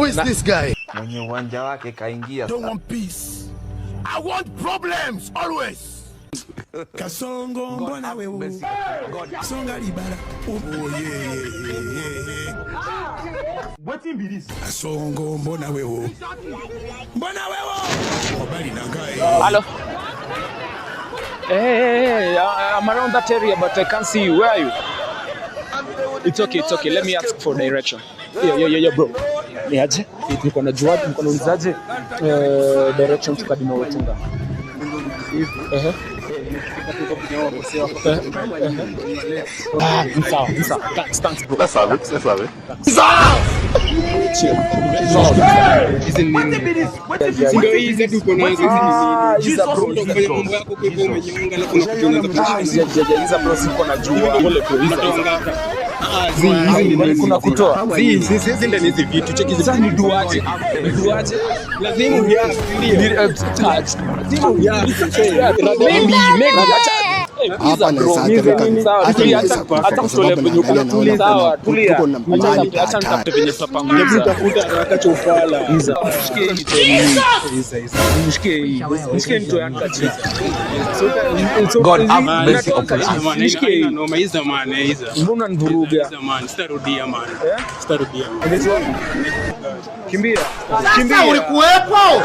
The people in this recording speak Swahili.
Who is this guy? Mwenye uwanja wake kaingia. Don't want peace. I want problems always. Kasongo mbona wewe? Songa libala. Oh yeah. Wetin be this? Kasongo mbona wewe? Mbona wewe? Obali nangai. Hello. Hey, I'm around that area, but I can't see you. Where are you? It's okay. Let me ask for direction. Yeah, bro. Niaje? Niko na juaje, niko naulizaje direction to Kadino Watunga. Sawa. Thanks, bro. Let's have it. Kuna kutoa hizi ndio hizi vitu cheki hizi ni duaje lazima hapa na hata kutolea kwenye tulia sawa tulia acha nitafute venye tutapanguza utafuta atakachofala nishike nito yanka chiza God have mercy upon us nishike no maiza man hizo mbona nvuruga man sitarudia man kimbia ulikuwepo